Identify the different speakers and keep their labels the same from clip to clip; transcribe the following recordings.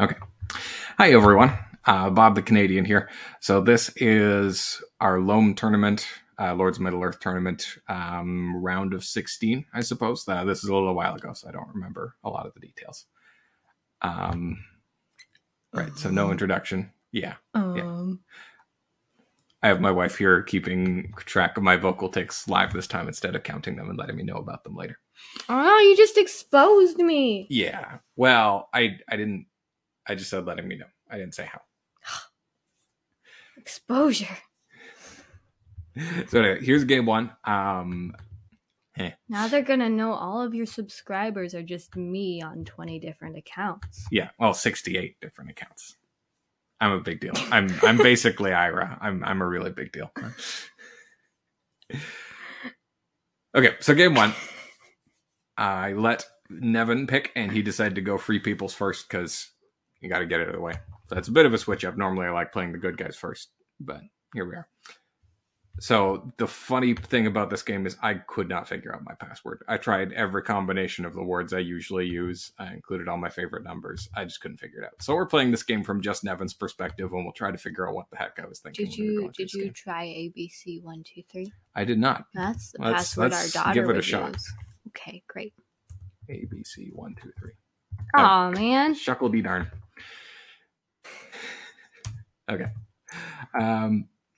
Speaker 1: Okay. Hi, everyone. Bob the Canadian here. So this is our Lome Tournament, Lords of Middle-earth Tournament, round of 16, I suppose. This is a little while ago, so I don't remember a lot of the details. Right, so no introduction. Yeah. I have my wife here keeping track of my vocal tics live this time instead of counting them and letting me know about them later.
Speaker 2: Oh, you just exposed me.
Speaker 1: Yeah. Well, I didn't. I just said letting me know. I didn't say how.
Speaker 2: Exposure.
Speaker 1: So anyway, here's game one.
Speaker 2: Now they're gonna know all of your subscribers are just me on 20 different accounts.
Speaker 1: Yeah, well, 68 different accounts. I'm a big deal. I'm basically Ira. I'm a really big deal. Okay, so game one. I let Nevan pick, and he decided to go free peoples first because you got to get it out of the way. So it's a bit of a switch up. Normally I like playing the good guys first, but here we are. So the funny thing about this game is I could not figure out my password. I tried every combination of the words I usually use. I included all my favorite numbers. I just couldn't figure it out. So we're playing this game from just Nevan's perspective, and we'll try to figure out what the heck I was thinking.
Speaker 2: Did you try ABC 1 2 3?
Speaker 1: I did not.
Speaker 2: That's the password our daughter
Speaker 1: give it a
Speaker 2: would
Speaker 1: shot.
Speaker 2: use. Okay, great.
Speaker 1: ABC 1 2 3.
Speaker 2: Oh man.
Speaker 1: Shuckle darn. Okay.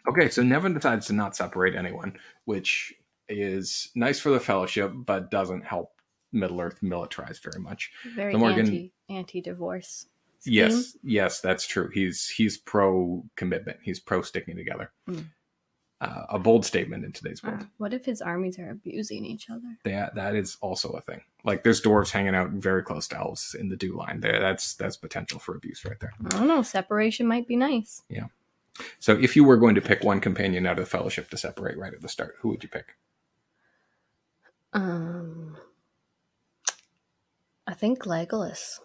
Speaker 1: Okay, so Nevan decides to not separate anyone, which is nice for the Fellowship, but doesn't help Middle-earth militarize very much.
Speaker 2: Very
Speaker 1: so Morgan,
Speaker 2: anti-divorce scheme.
Speaker 1: Yes, that's true. He's pro-commitment. He's pro-sticking together. A bold statement in today's world.
Speaker 2: What if his armies are abusing each other?
Speaker 1: That is also a thing. Like, there's dwarves hanging out very close to elves in the dew line. That's potential for abuse right there.
Speaker 2: I don't know. Separation might be nice.
Speaker 1: Yeah. So if you were going to pick one companion out of the Fellowship to separate right at the start, who would you pick?
Speaker 2: I think Legolas.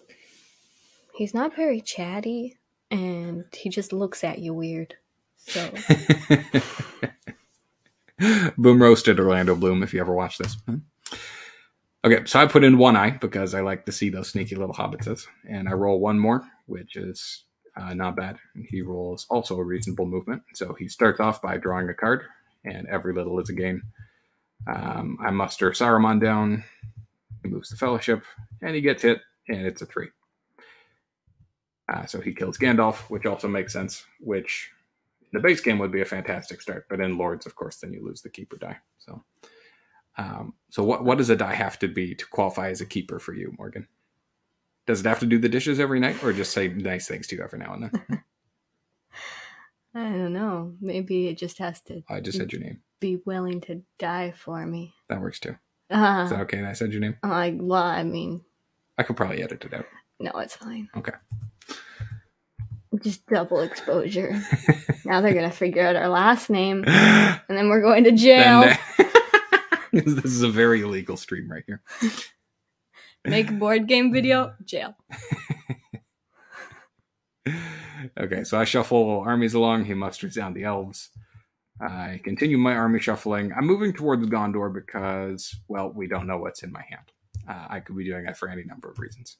Speaker 2: He's not very chatty, and he just looks at you weird. So,
Speaker 1: Boom roasted Orlando Bloom, if you ever watch this. Okay, so I put in one eye because I like to see those sneaky little hobbitses, and I roll one more, which is not bad. He rolls also a reasonable movement, so he starts off by drawing a card, and every little is a gain. I muster Saruman down, he moves the Fellowship, and he gets hit, and it's a 3. So he kills Gandalf, which also makes sense, which in the base game would be a fantastic start, but in Lords, of course, then you lose the keeper die. So what does a die have to be to qualify as a keeper for you, Morgan? Does it have to do the dishes every night, or just say nice things to you every now and then?
Speaker 2: I don't know. Maybe it just has to.
Speaker 1: I just said your name.
Speaker 2: Be willing to die for me.
Speaker 1: That works too. Is that okay? And I said your name.
Speaker 2: I mean,
Speaker 1: I could probably edit it out.
Speaker 2: No, it's fine.
Speaker 1: Okay.
Speaker 2: Just double exposure. Now they're gonna figure out our last name, and then we're going to jail.
Speaker 1: This is a very illegal stream right here.
Speaker 2: Make a board game video, jail.
Speaker 1: Okay, so I shuffle armies along. He musters down the elves. I continue my army shuffling. I'm moving towards Gondor because, well, we don't know what's in my hand. I could be doing that for any number of reasons.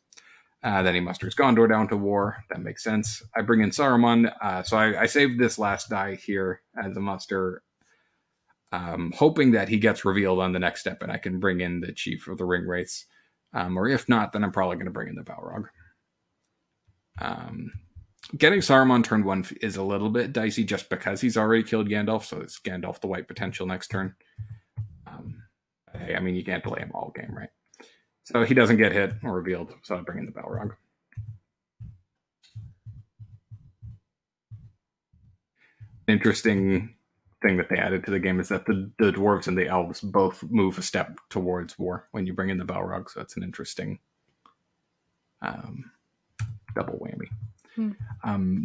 Speaker 1: Then he musters Gondor down to war. That makes sense. I bring in Saruman. So I saved this last die here as a muster, hoping that he gets revealed on the next step and I can bring in the Chief of the Ring Wraiths. Or if not, then I'm probably going to bring in the Balrog. Getting Saruman turn 1 is a little bit dicey just because he's already killed Gandalf, so it's Gandalf the White potential next turn. I mean, you can't delay him all game, right? So he doesn't get hit or revealed, so I bring in the Balrog. Interesting thing that they added to the game is that the dwarves and the elves both move a step towards war when you bring in the Balrog, so that's an interesting double whammy. Do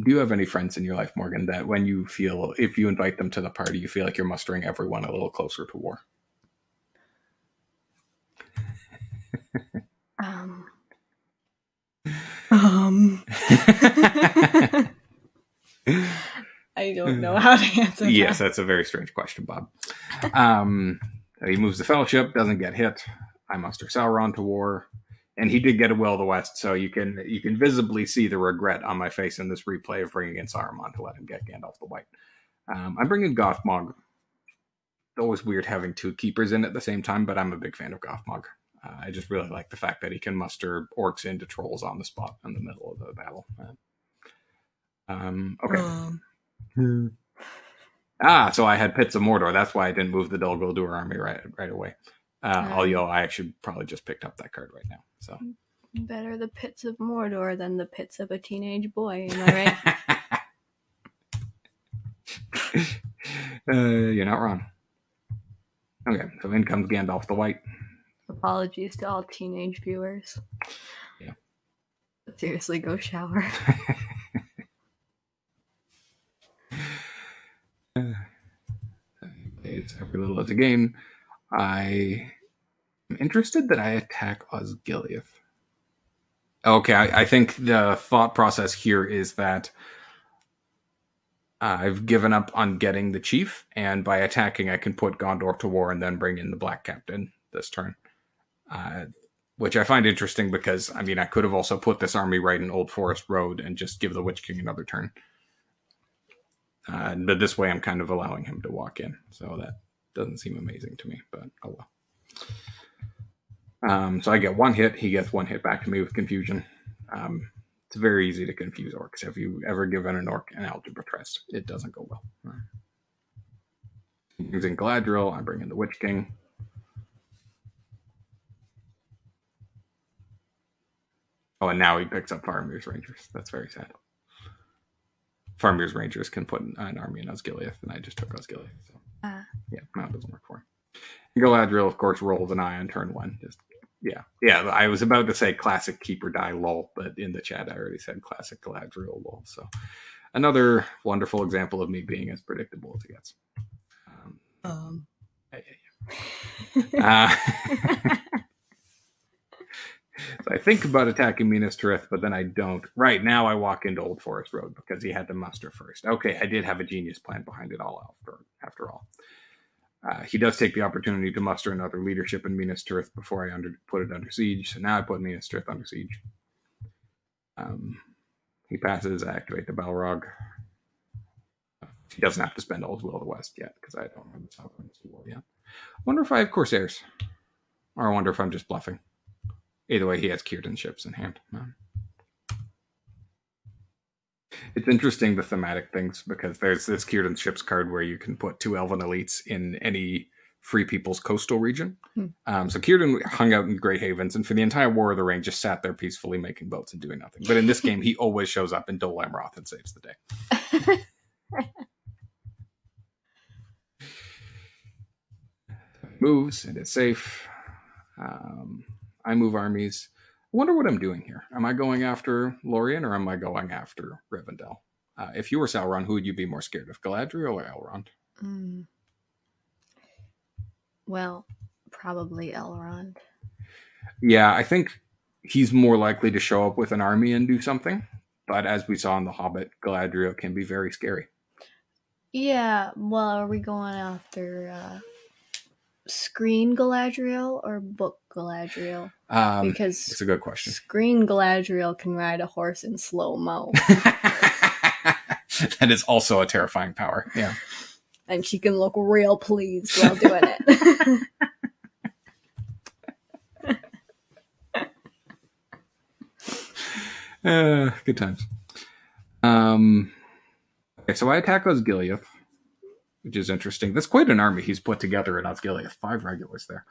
Speaker 1: you have any friends in your life, Morgan, that when you feel, if you invite them to the party, you feel like you're mustering everyone a little closer to war?
Speaker 2: I don't know how to answer that.
Speaker 1: Yes, that's a very strange question, Bob. He moves the Fellowship, doesn't get hit. I muster Sauron to war. And he did get a Will of the West, so you can visibly see the regret on my face in this replay of bringing in Saruman to let him get Gandalf the White. I'm bringing Gothmog. It's always weird having two keepers in at the same time, but I'm a big fan of Gothmog. I just really like the fact that he can muster orcs into trolls on the spot in the middle of the battle. Okay. So I had Pits of Mordor. That's why I didn't move the Dol Guldur army right away. Although I actually probably just picked up that card right now. So
Speaker 2: better the Pits of Mordor than the pits of a teenage boy. Am I
Speaker 1: right? You're not wrong. Okay, so in comes Gandalf the White.
Speaker 2: Apologies to all teenage viewers.
Speaker 1: Yeah.
Speaker 2: Seriously, go shower.
Speaker 1: It's every little as a game. I am interested that I attack Osgiliath. Okay, I think the thought process here is that I've given up on getting the chief, and by attacking, I can put Gondor to war and then bring in the Black Captain this turn. Which I find interesting because, I mean, I could have also put this army right in Old Forest Road and just give the Witch King another turn. But this way I'm kind of allowing him to walk in. So that doesn't seem amazing to me, but oh well. So I get one hit. He gets one hit back to me with confusion. It's very easy to confuse orcs. If you ever given an orc an algebra test, it doesn't go well. Using Galadriel, I bring in the Witch King. Oh, and now he picks up Faramir's Rangers. That's very sad. Faramir's Rangers can put an army in Osgiliath, and I just took Osgiliath. So. Yeah, that doesn't work for him. And Galadriel, of course, rolls an eye on turn one. Yeah. I was about to say classic keep or die lol, but in the chat I already said classic Galadriel lol. So another wonderful example of me being as predictable as it gets. So I think about attacking Minas Tirith, but then I don't. Right now I walk into Old Forest Road because he had to muster first. Okay, I did have a genius plan behind it all after all. He does take the opportunity to muster another leadership in Minas Tirith before I put it under siege. So now I put Minas Tirith under siege. He passes, I activate the Balrog. He doesn't have to spend all his Will of the West yet because I don't have the Southlands War yet. I wonder if I have Corsairs. Or I wonder if I'm just bluffing. Either way, he has Círdan ships in hand. It's interesting, the thematic things, because there's this Círdan ships card where you can put 2 Elven elites in any Free People's coastal region. So Círdan hung out in Great Havens, and for the entire War of the Ring, just sat there peacefully making boats and doing nothing. But in this game, he always shows up in Dol Amroth and saves the day. Moves, and it's safe. I move armies. I wonder what I'm doing here. Am I going after Lorien or am I going after Rivendell? If you were Sauron, who would you be more scared of, Galadriel or Elrond?
Speaker 2: Well, probably Elrond.
Speaker 1: Yeah, I think he's more likely to show up with an army and do something. But as we saw in The Hobbit, Galadriel can be very scary.
Speaker 2: Yeah, well, are we going after screen Galadriel or book Galadriel? Because
Speaker 1: it's a good question.
Speaker 2: Screen Galadriel can ride a horse in slow-mo.
Speaker 1: That is also a terrifying power. Yeah.
Speaker 2: And she can look real pleased while doing it.
Speaker 1: Good times. Okay, so I attack Osgiliath, which is interesting. That's quite an army he's put together in Osgiliath. 5 regulars there.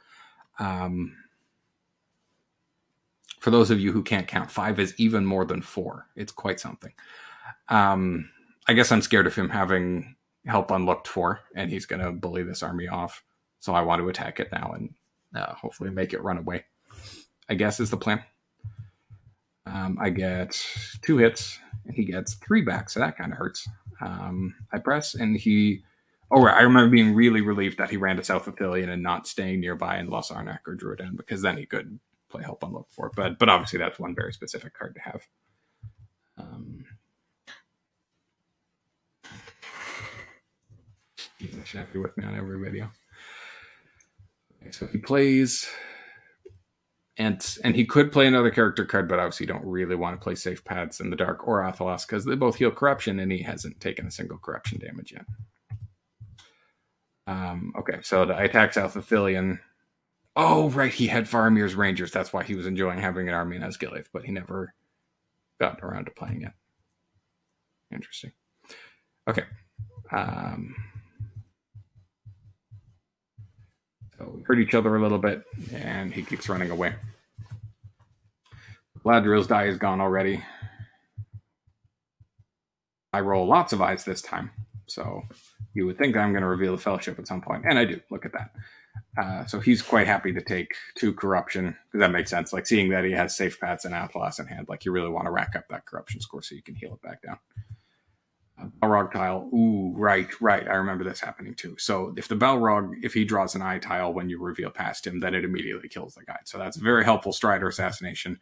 Speaker 1: For those of you who can't count, 5 is even more than 4. It's quite something. I guess I'm scared of him having help unlooked for, and he's going to bully this army off. So I want to attack it now and hopefully make it run away, I guess is the plan. I get 2 hits, and he gets 3 back, so that kind of hurts. I press, and he... Oh, right. I remember being really relieved that he ran to South Athelion and not staying nearby in Los Arnak or Druiden, because then he could play help unlooked for. But obviously that's one very specific card to have. He's happy with me on every video. Okay, so he plays And he could play another character card, but obviously you don't really want to play Safe Paths in the Dark or Athelas because they both heal corruption, and he hasn't taken a single corruption damage yet. Okay, so I attack South Athelian. Oh, right, he had Faramir's Rangers. That's why he was enjoying having an army in Asgiliath, but he never got around to playing it. Interesting. Okay. So we hurt each other a little bit, and he keeps running away. Galadriel's die is gone already. I roll lots of eyes this time, so you would think I'm going to reveal the Fellowship at some point, and I do. Look at that. So he's quite happy to take 2 corruption, because that makes sense. Like, seeing that he has Safe Paths and Athelas in hand, like, you really want to rack up that corruption score so you can heal it back down. Balrog tile. Ooh, right. I remember this happening too. So if the Balrog, if he draws an eye tile when you reveal past him, then it immediately kills the guy. So that's a very helpful Strider assassination.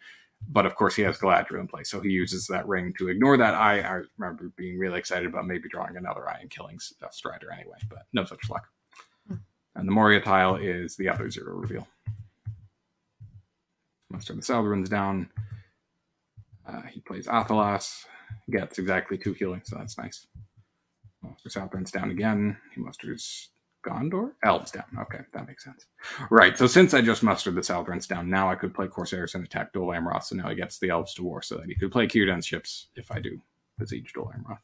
Speaker 1: But of course he has Galadriel in place, so he uses that ring to ignore that eye. I remember being really excited about maybe drawing another eye and killing Strider anyway, but no such luck. And the Moria tile is the other 0 reveal. Muster the Southrons down. He plays Athelas. Gets exactly 2 healing, so that's nice. Muster Southrons down again. He musters Gondor? Elves down. Okay, that makes sense. Right, so since I just mustered the Southrons down, now I could play Corsairs and attack Dol Amroth, so now he gets the Elves to war, so that he could play Círdan's ships if I do besiege Dol Amroth.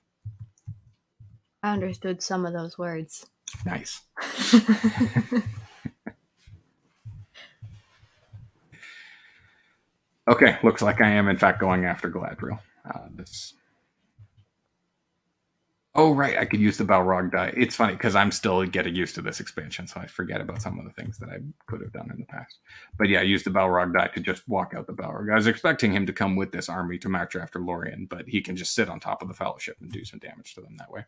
Speaker 2: I understood some of those words.
Speaker 1: Nice. Okay, looks like I am in fact going after Galadriel. Oh, right, I could use the Balrog die. It's funny, because I'm still getting used to this expansion, so I forget about some of the things that I could have done in the past. But yeah, I used the Balrog die to just walk out the Balrog. I was expecting him to come with this army to march after Lorien, but he can just sit on top of the Fellowship and do some damage to them that way.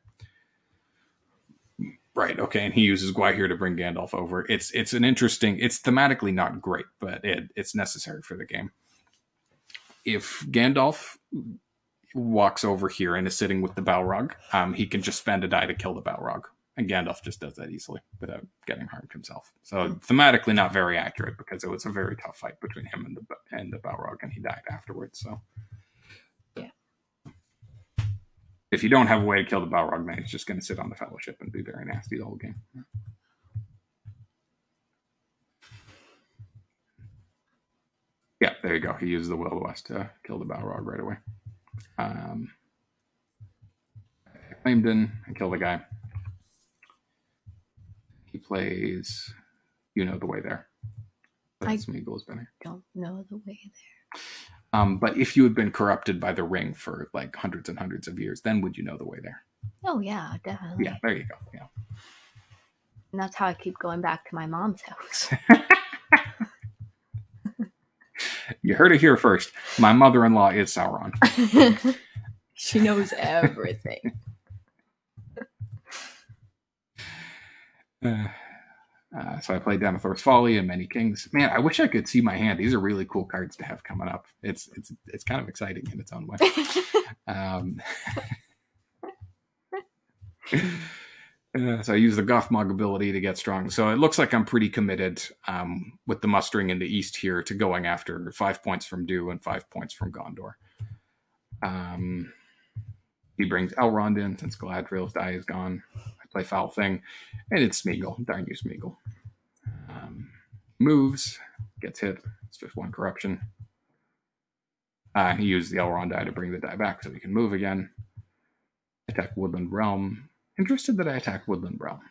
Speaker 1: Right, okay, and he uses Gwaihir to bring Gandalf over. It's an interesting... It's thematically not great, but it's necessary for the game. If Gandalf walks over here and is sitting with the Balrog, he can just spend a die to kill the Balrog. And Gandalf just does that easily without getting harmed himself. So thematically not very accurate, because it was a very tough fight between him and the Balrog, and he died afterwards. So
Speaker 2: yeah,
Speaker 1: if you don't have a way to kill the Balrog, then he's just going to sit on the Fellowship and be very nasty the whole game. Yeah, there you go. He used the Will of the West to kill the Balrog right away. Claimed in and kill the guy. He plays You Know the Way There. That's Smeagol has been here.
Speaker 2: Don't know the way there.
Speaker 1: But if you had been corrupted by the ring for like hundreds and hundreds of years, then would you know the way there?
Speaker 2: Oh yeah, definitely.
Speaker 1: Yeah, there you go. Yeah.
Speaker 2: And that's how I keep going back to my mom's house.
Speaker 1: You heard it here first. My mother-in-law is Sauron.
Speaker 2: She knows everything.
Speaker 1: So I played Denethor's Folly and Many Kings. Man, I wish I could see my hand. These are really cool cards to have coming up. It's kind of exciting in its own way. So I use the Gothmog ability to get strong. So it looks like I'm pretty committed with the mustering in the east here to going after 5 points from Dew and 5 points from Gondor. He brings Elrond in since Galadriel's die is gone. I play Foul Thing, and it's Smeagol. Darn you, Smeagol. Moves, gets hit. It's just 1 corruption. He used the Elrond die to bring the die back so he can move again. Attack Woodland Realm. Interested that I attack Woodland Realm.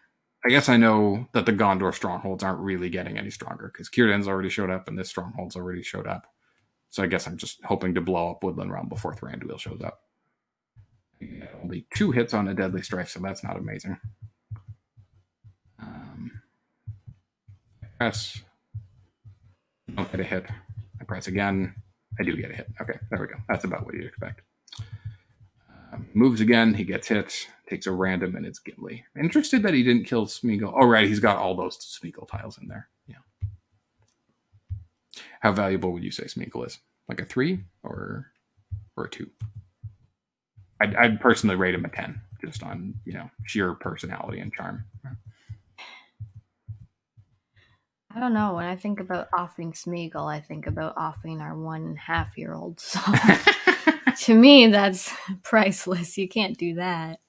Speaker 1: I guess I know that the Gondor strongholds aren't really getting any stronger because Círdan's already showed up and this stronghold's already showed up. So I guess I'm just hoping to blow up Woodland Realm before Thranduil shows up. Only 2 hits on a Deadly Strife, so that's not amazing. Press. Don't get a hit. I press again. I do get a hit. Okay, there we go. That's about what you'd expect. Moves again. He gets hit. Takes a random, and it's Gimli. Interested that he didn't kill Smeagol. Oh, right. He's got all those Smeagol tiles in there. Yeah. How valuable would you say Smeagol is? Like a 3 or a 2? I'd personally rate him a 10, just on, sheer personality and charm.
Speaker 2: I don't know. When I think about offing Smeagol, I think about offing our 1.5-year-old. So to me, that's priceless. You can't do that.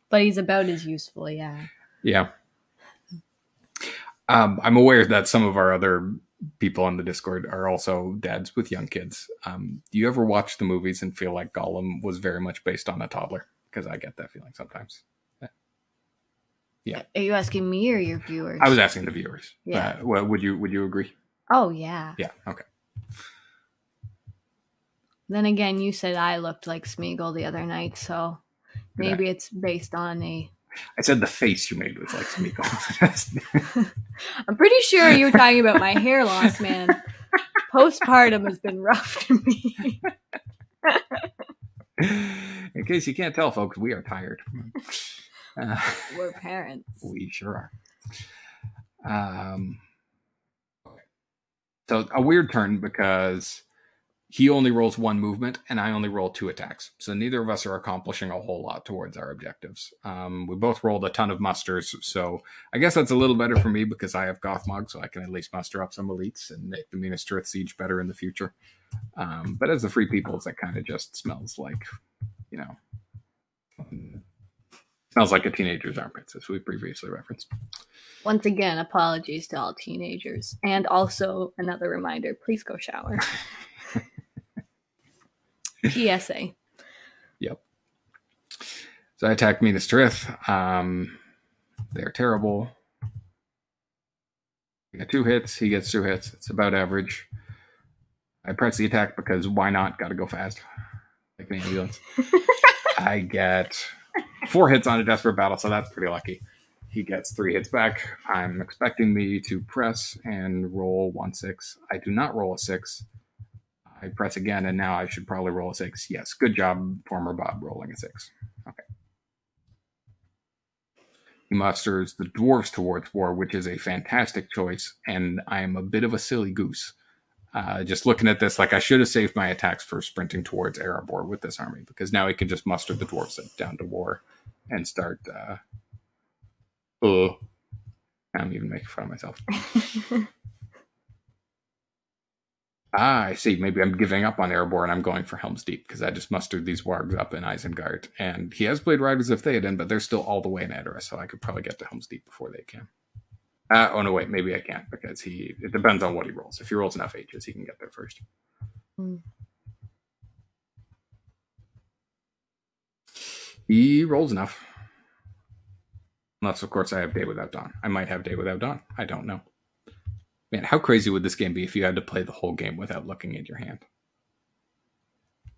Speaker 2: But he's about as useful, yeah.
Speaker 1: Yeah. I'm aware that some of our other people on the Discord are also dads with young kids. Do you ever watch the movies and feel like Gollum was very much based on a toddler? Because I get that feeling sometimes. Yeah.
Speaker 2: Are you asking me or your viewers?
Speaker 1: I was asking the viewers.
Speaker 2: Yeah.
Speaker 1: Well, would you agree?
Speaker 2: Oh, yeah.
Speaker 1: Yeah. Okay.
Speaker 2: Then again, you said I looked like Smeagol the other night, so maybe it's based on a...
Speaker 1: I said the face you made was like Smeagol.
Speaker 2: I'm pretty sure you were talking about my hair loss, man. Postpartum has been rough to me.
Speaker 1: In case you can't tell, folks, we are tired.
Speaker 2: We're parents.
Speaker 1: We sure are. So a weird turn because he only rolls one movement and I only roll 2 attacks. So neither of us are accomplishing a whole lot towards our objectives. We both rolled a ton of musters. So I guess that's a little better for me because I have Gothmog, so I can at least muster up some elites and make the Minas Tirith siege better in the future. But as the Free Peoples, that kind of just smells like, smells like a teenager's armpits, as we previously referenced.
Speaker 2: Once again, apologies to all teenagers. And also another reminder, please go shower. PSA.
Speaker 1: Yep. So I attack Minas Tirith. They're terrible. I got 2 hits. He gets 2 hits. It's about average. I press the attack because why not? Gotta go fast. Like an ambulance. I get 4 hits on a desperate battle, so that's pretty lucky. He gets 3 hits back. I'm expecting me to press and roll 1-6. I do not roll a 6. I press again, and now I should probably roll a 6. Yes, good job, former Bob, rolling a 6. Okay. He musters the dwarves towards war, which is a fantastic choice, and I am a bit of a silly goose. Just looking at this, like I should have saved my attacks for sprinting towards Erebor with this army, because now he can just muster the dwarves down to war and start... I'm even making fun of myself. I see. Maybe I'm giving up on Erebor and I'm going for Helm's Deep because I just mustered these wargs up in Isengard. And he has played Riders of Theoden, but they're still all the way in Edoras, so I could probably get to Helm's Deep before they can. Oh, no, wait. Maybe I can't because it depends on what he rolls. If he rolls enough H's, he can get there first. He rolls enough. Unless, of course, I have Day Without Dawn. I might have Day Without Dawn. I don't know. Man, how crazy would this game be if you had to play the whole game without looking at your hand?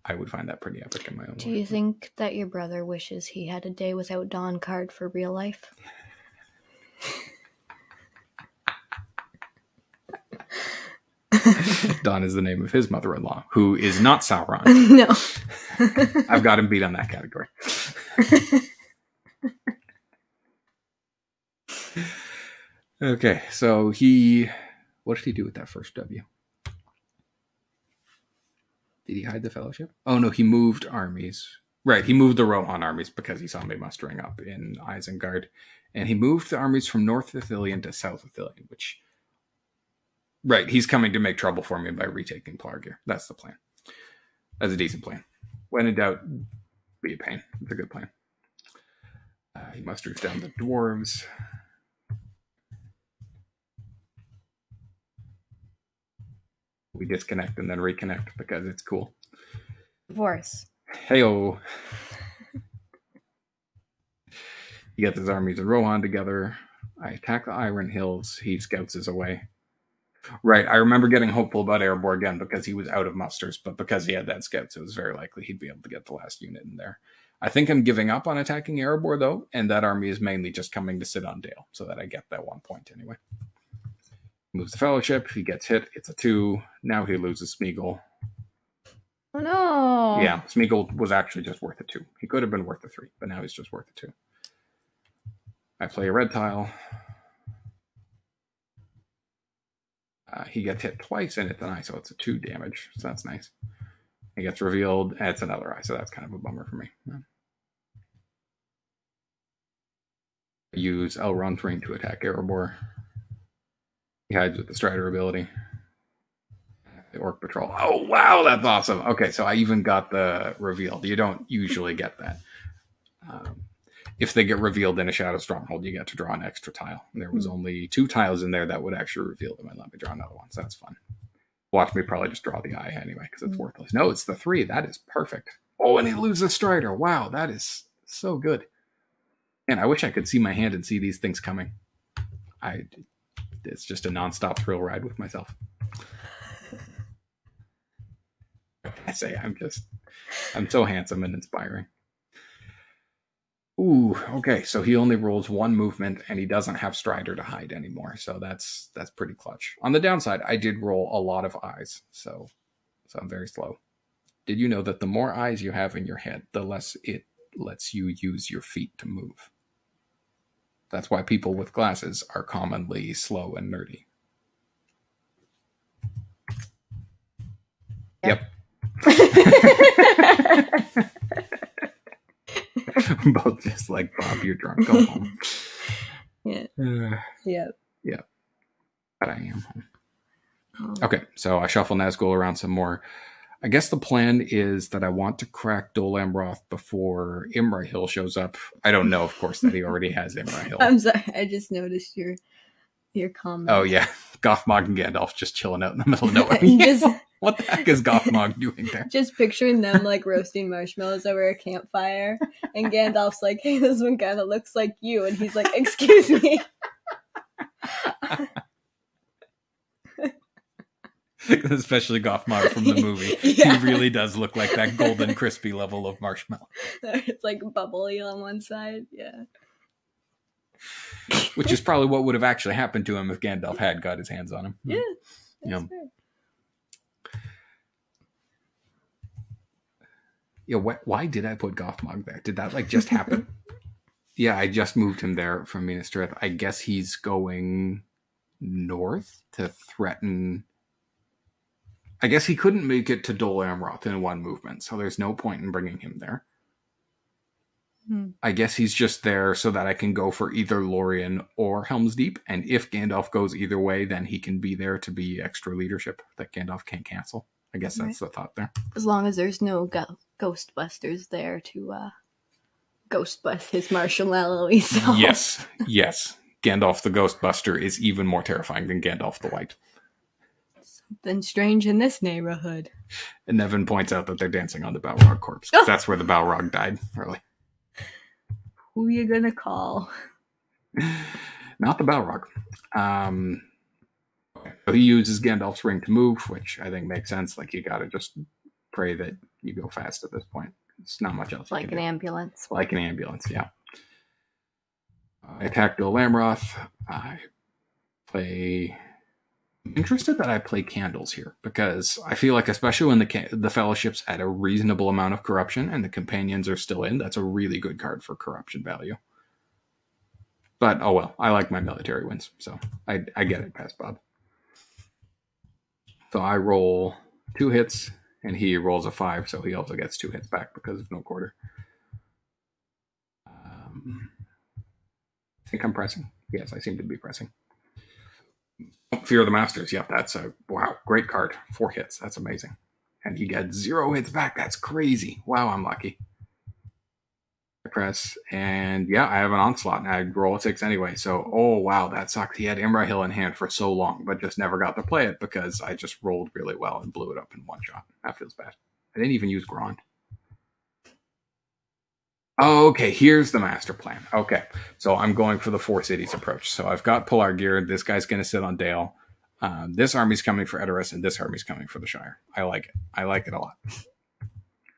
Speaker 1: I would find that pretty epic in my own way.
Speaker 2: Do you think that your brother wishes he had a Day Without Dawn card for real life?
Speaker 1: Dawn is the name of his mother-in-law, who is not Sauron.
Speaker 2: No.
Speaker 1: I've got him beat on that category. Okay, so what did he do with that first W? Did he hide the Fellowship? Oh, no, he moved armies. Right, he moved the Rohan armies because he saw me mustering up in Isengard. And he moved the armies from North Ithilien to South Ithilien, which... Right, he's coming to make trouble for me by retaking Plargir. That's the plan. That's a decent plan. When in doubt, be a pain. It's a good plan. He musters down the dwarves. We disconnect and then reconnect because it's cool.
Speaker 2: Divorce.
Speaker 1: Hey-oh. He gets his armies of Rohan together. I attack the Iron Hills. He scouts his away. Right, I remember getting hopeful about Erebor again because he was out of musters, but because he had that scouts, it was very likely he'd be able to get the last unit in there. I think I'm giving up on attacking Erebor, though, and that army is mainly just coming to sit on Dale, so that I get that 1 point anyway. Moves the Fellowship, he gets hit, it's a 2. Now he loses Smeagol.
Speaker 2: Oh no!
Speaker 1: Yeah, Smeagol was actually just worth a 2. He could have been worth a 3, but now he's just worth a 2. I play a red tile. He gets hit twice and it's an eye, so it's a 2 damage, so that's nice. He gets revealed, and it's another eye, so that's kind of a bummer for me. I use Elrond's Ring to attack Erebor. He hides with the Strider ability. The Orc Patrol. Oh, wow, that's awesome. Okay, so I even got the revealed. You don't usually get that. If they get revealed in a Shadow Stronghold, you get to draw an extra tile. There was only 2 tiles in there that would actually reveal them and let me draw another one, so that's fun. Watch me probably just draw the eye anyway, because it's worthless. No, it's the 3. That is perfect. Oh, and he loses Strider. Wow, that is so good. And I wish I could see my hand and see these things coming. It's just a nonstop thrill ride with myself. I say I'm so handsome and inspiring. Ooh, okay, so he only rolls 1 movement and he doesn't have Strider to hide anymore, so that's pretty clutch. On the downside, I did roll a lot of eyes, so I'm very slow. Did you know that the more eyes you have in your head, the less it lets you use your feet to move? That's why people with glasses are commonly slow and nerdy. Yep. Both just like, Bob, you're drunk. Go home.
Speaker 2: Yeah.
Speaker 1: Yep. But I am home. Okay, so I shuffle Nazgul around some more. I guess the plan is that I want to crack Dol Amroth before Imrahil shows up. I don't know, of course, that he already has Imrahil.
Speaker 2: I'm sorry, I just noticed your comment.
Speaker 1: Oh, yeah. Gothmog and Gandalf just chilling out in the middle of nowhere. What the heck is Gothmog doing there?
Speaker 2: Just picturing them like roasting marshmallows over a campfire, and Gandalf's like, "Hey, this one kind of looks like you," and he's like, "Excuse me."
Speaker 1: Especially Gothmog from the movie. Yeah. He really does look like that golden crispy level of marshmallow.
Speaker 2: It's like bubbly on one side, yeah.
Speaker 1: Which is probably what would have actually happened to him if Gandalf had got his hands on him.
Speaker 2: Yeah, that's fair.
Speaker 1: Yeah, why did I put Gothmog there? Did that like just happen? Yeah, I just moved him there from Minas Tirith. I guess he's going north to threaten... I guess he couldn't make it to Dol Amroth in 1 movement, so there's no point in bringing him there. I guess he's just there so that I can go for either Lorien or Helm's Deep, and if Gandalf goes either way, then he can be there to be extra leadership that Gandalf can't cancel. I guess that's the thought there.
Speaker 2: As long as there's no Ghostbusters there to Ghostbust his marshmallowy self.
Speaker 1: Yes. Gandalf the Ghostbuster is even more terrifying than Gandalf the White.
Speaker 2: Something strange in this neighborhood.
Speaker 1: And Nevan points out that they're dancing on the Balrog corpse. That's where the Balrog died early.
Speaker 2: Who you gonna call?
Speaker 1: Not the Balrog. So he uses Gandalf's ring to move, which I think makes sense. Like, you gotta just pray that you go fast at this point. It's not much else.
Speaker 2: Like an ambulance.
Speaker 1: Like an ambulance, yeah. I attack Dol Amroth. I'm interested that I play Candles here, because I feel like, especially when the Fellowship's at a reasonable amount of corruption and the Companions are still in, that's a really good card for corruption value. But, oh well, I like my military wins, so I get it past Bob. So I roll 2 hits, and he rolls a 5, so he also gets 2 hits back because of no quarter. I think I'm pressing. Yes, I seem to be pressing. Fear of the Masters. Yep, that's a wow, great card. 4 hits. That's amazing. And he gets 0 hits back. That's crazy. Wow, I'm lucky. I press, and yeah, I have an Onslaught, and I roll a 6 anyway. So, oh wow, that sucks. He had Imrahil in hand for so long, but just never got to play it because I just rolled really well and blew it up in 1 shot. That feels bad. I didn't even use Grond. Okay, here's the master plan. Okay, so I'm going for the 4 cities approach. So I've got Pelargir. This guy's going to sit on Dale. This army's coming for Edoras, and this army's coming for the Shire. I like it. I like it a lot.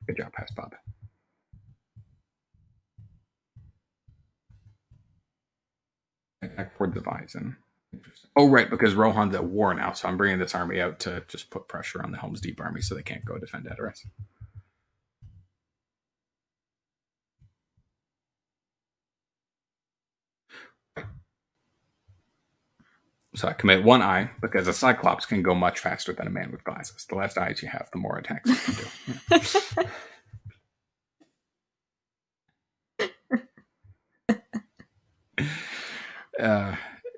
Speaker 1: Good job, Pass Bob. Back toward the Bison. Oh, right, because Rohan's at war now, so I'm bringing this army out to just put pressure on the Helm's Deep army so they can't go defend Edoras. So I commit 1 eye, because a Cyclops can go much faster than a man with glasses. The less eyes you have, the more attacks you can do.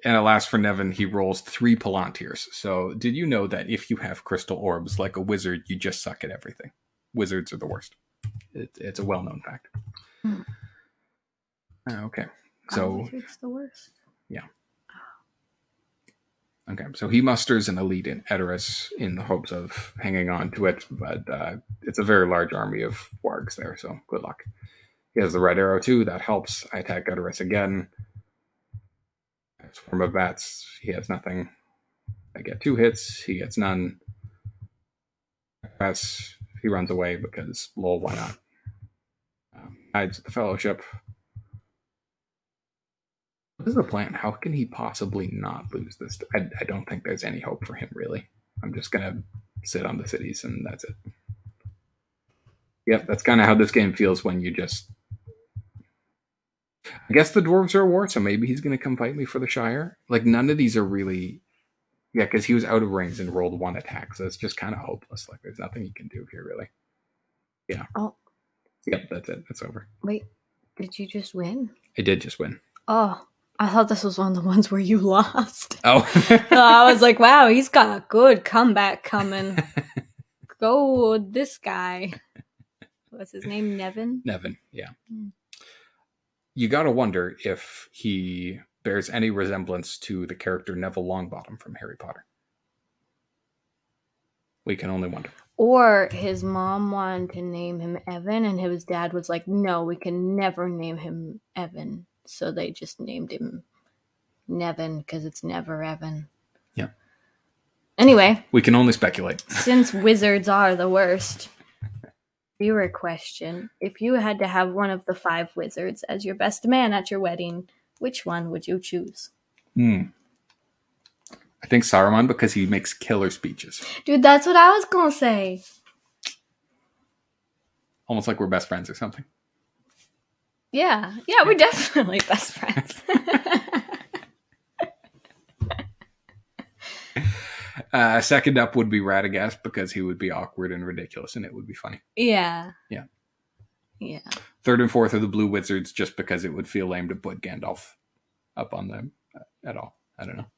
Speaker 1: And alas for Nevan, he rolls 3 Palantirs. So did you know that if you have crystal orbs like a wizard, you just suck at everything? Wizards are the worst. It's a well-known fact. Okay. So
Speaker 2: wizard's the worst.
Speaker 1: Yeah. Okay, so he musters an elite in Edoras in the hopes of hanging on to it, but it's a very large army of wargs there, so good luck. He has the red arrow too, that helps. I attack Edoras again. Swarm of bats, he has nothing. I get 2 hits, he gets none. Bats, he runs away because, lol, why not? Hides the fellowship. What is the plan? How can he possibly not lose this? I don't think there's any hope for him, really. I'm just going to sit on the cities, and that's it. Yep, that's kind of how this game feels when you just... I guess the dwarves are at war, so maybe he's going to come fight me for the Shire. Like, none of these are really... Yeah, because he was out of rings and rolled 1 attack, so it's just kind of hopeless. Like, there's nothing he can do here, really. Yeah.
Speaker 2: Oh.
Speaker 1: Yep, that's it. It's over.
Speaker 2: Wait, did you just win?
Speaker 1: I did just win.
Speaker 2: Oh, I thought this was one of the ones where you lost.
Speaker 1: Oh.
Speaker 2: I was like, wow, he's got a good comeback coming. Go this guy. What's his name? Nevan?
Speaker 1: Nevan, yeah. You gotta wonder if he bears any resemblance to the character Neville Longbottom from Harry Potter. We can only wonder.
Speaker 2: Or his mom wanted to name him Evan, and his dad was like, no, we can never name him Evan. So they just named him Nevan because it's never Evan.
Speaker 1: Yeah.
Speaker 2: Anyway.
Speaker 1: We can only speculate.
Speaker 2: Since wizards are the worst. Viewer question. If you had to have one of the 5 wizards as your best man at your wedding, which one would you choose?
Speaker 1: I think Saruman, because he makes killer speeches.
Speaker 2: Dude, that's what I was going to say.
Speaker 1: Almost like we're best friends or something.
Speaker 2: Yeah, we're definitely best friends.
Speaker 1: Second up would be Radagast, because he would be awkward and ridiculous, and it would be funny.
Speaker 2: Yeah.
Speaker 1: Yeah.
Speaker 2: Yeah.
Speaker 1: Third and fourth are the Blue Wizards, just because it would feel lame to put Gandalf up on them at all. I don't know.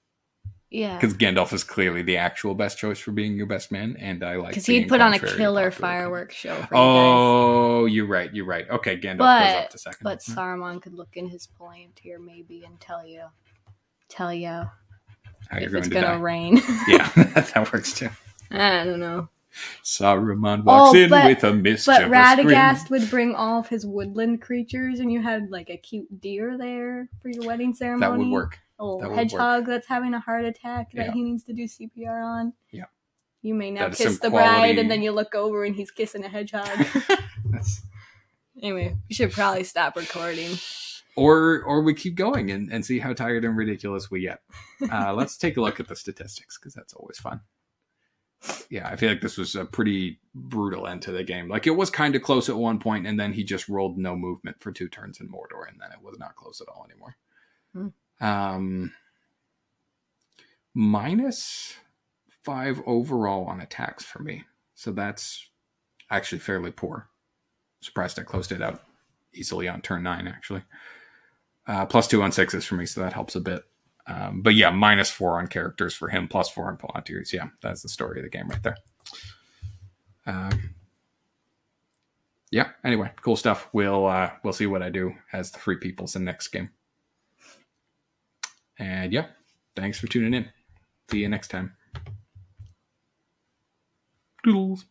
Speaker 2: Yeah.
Speaker 1: Because Gandalf is clearly the actual best choice for being your best man, and I like.
Speaker 2: Because he'd put on a killer fireworks show for
Speaker 1: you guys. You're right. Okay, Gandalf goes up to second.
Speaker 2: But Saruman could look in his Palantir maybe and tell you
Speaker 1: how
Speaker 2: if
Speaker 1: you're going
Speaker 2: it's
Speaker 1: to
Speaker 2: gonna
Speaker 1: die.
Speaker 2: rain.
Speaker 1: Yeah, that works too.
Speaker 2: I don't know.
Speaker 1: Saruman walks in with a mischievous
Speaker 2: But Radagast
Speaker 1: grin.
Speaker 2: would bring all of his woodland creatures, and you had like a cute deer there for your wedding ceremony.
Speaker 1: That would work.
Speaker 2: A little hedgehog that's having a heart attack that he needs to do CPR on.
Speaker 1: Yeah.
Speaker 2: You may now
Speaker 1: That is
Speaker 2: kiss
Speaker 1: some
Speaker 2: the bride,
Speaker 1: quality-
Speaker 2: and then you look over and he's kissing a hedgehog. Anyway, we should probably stop recording.
Speaker 1: Or we keep going and see how tired and ridiculous we get. Let's take a look at the statistics, because that's always fun. Yeah, I feel like this was a pretty brutal end to the game. Like, it was kind of close at one point, and then he just rolled no movement for 2 turns in Mordor, and then it was not close at all anymore. -5 overall on attacks for me. So that's actually fairly poor. Surprised I closed it out easily on turn 9, actually. +2 on 6s for me, so that helps a bit. But yeah, -4 on characters for him, +4 on Palantirs. Yeah, that's the story of the game right there. Yeah, anyway, cool stuff. We'll see what I do as the Free Peoples in next game. And yeah, thanks for tuning in. See you next time. Doodles.